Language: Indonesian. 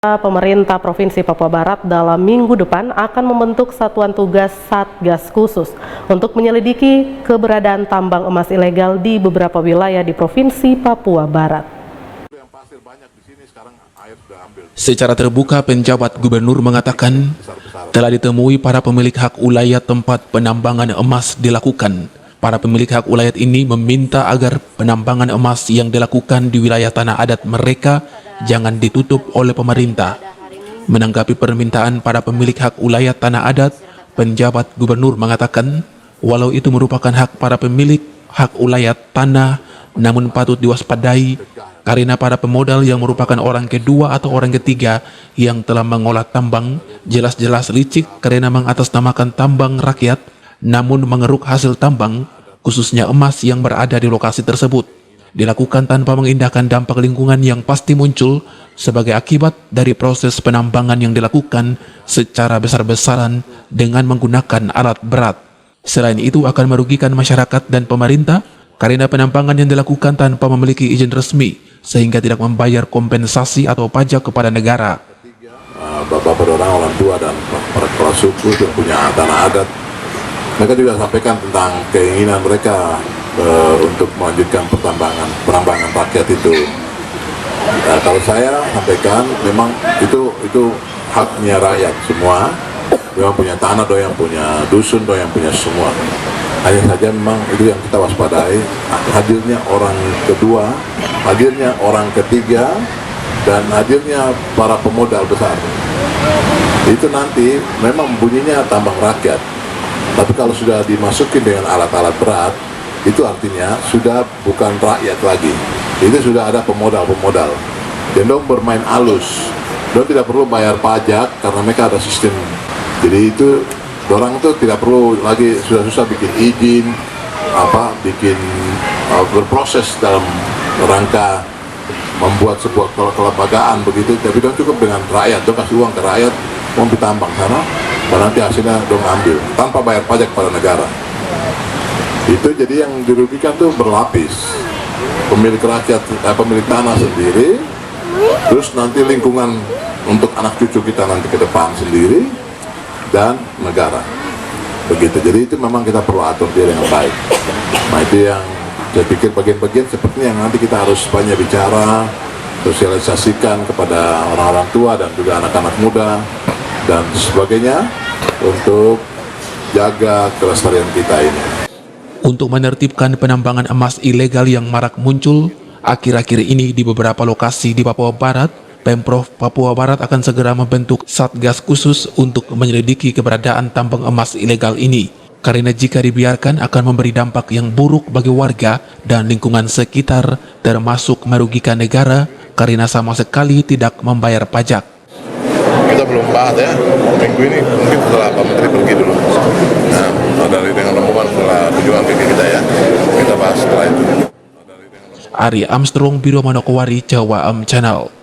Pemerintah Provinsi Papua Barat dalam minggu depan akan membentuk satuan tugas Satgas khusus untuk menyelidiki keberadaan tambang emas ilegal di beberapa wilayah di Provinsi Papua Barat. Secara terbuka, penjabat gubernur mengatakan telah ditemui para pemilik hak ulayat tempat penambangan emas dilakukan. Para pemilik hak ulayat ini meminta agar penambangan emas yang dilakukan di wilayah tanah adat mereka jangan ditutup oleh pemerintah. Menanggapi permintaan para pemilik hak ulayat tanah adat, penjabat gubernur mengatakan walau itu merupakan hak para pemilik hak ulayat tanah, namun patut diwaspadai karena para pemodal yang merupakan orang kedua atau orang ketiga yang telah mengolah tambang jelas-jelas licik karena mengatasnamakan tambang rakyat, namun mengeruk hasil tambang, khususnya emas yang berada di lokasi tersebut, dilakukan tanpa mengindahkan dampak lingkungan yang pasti muncul sebagai akibat dari proses penambangan yang dilakukan secara besar-besaran dengan menggunakan alat berat. Selain itu akan merugikan masyarakat dan pemerintah karena penambangan yang dilakukan tanpa memiliki izin resmi sehingga tidak membayar kompensasi atau pajak kepada negara. Bapak orang tua dan para kepala suku yang punya tanah adat, mereka juga sampaikan tentang keinginan mereka untuk melanjutkan penambangan rakyat itu. Kalau saya sampaikan, memang itu haknya rakyat semua. Memang punya tanah, doang punya dusun, doang punya semua. Hanya saja memang itu yang kita waspadai, hadirnya orang kedua, hadirnya orang ketiga, dan hadirnya para pemodal besar. Itu nanti memang bunyinya tambang rakyat. Tapi kalau sudah dimasukin dengan alat-alat berat, itu artinya sudah bukan rakyat lagi. Itu sudah ada pemodal-pemodal. Dan dong bermain halus. Dong tidak perlu bayar pajak karena mereka ada sistem. Jadi itu orang itu tidak perlu lagi susah-susah bikin izin, berproses dalam rangka membuat sebuah kelembagaan begitu. Tapi dong cukup dengan rakyat, dong kasih uang ke rakyat, mau ditambang sana, dan nanti hasilnya dong ambil tanpa bayar pajak pada negara. Itu jadi yang dirugikan tuh berlapis, pemilik rakyat, pemilik tanah sendiri, terus nanti lingkungan untuk anak cucu kita nanti ke depan sendiri, dan negara. Begitu. Jadi itu memang kita perlu atur dia dengan baik. Nah itu yang saya pikir bagian-bagian seperti yang nanti kita harus banyak bicara, sosialisasikan kepada orang-orang tua dan juga anak-anak muda dan sebagainya untuk jaga kelestarian kita ini. Untuk menertibkan penambangan emas ilegal yang marak muncul akhir-akhir ini di beberapa lokasi di Papua Barat, Pemprov Papua Barat akan segera membentuk Satgas khusus untuk menyelidiki keberadaan tambang emas ilegal ini. Karena jika dibiarkan akan memberi dampak yang buruk bagi warga dan lingkungan sekitar, termasuk merugikan negara karena sama sekali tidak membayar pajak. Kita belum bahas ya, minggu ini mungkin setelah Pak Menteri pergi dulu. Nah, dari dengan rombongan setelah kunjungan ke kita ya, kita bahas setelah itu. Ari Armstrong, Biro Manokwari, Jawa Channel.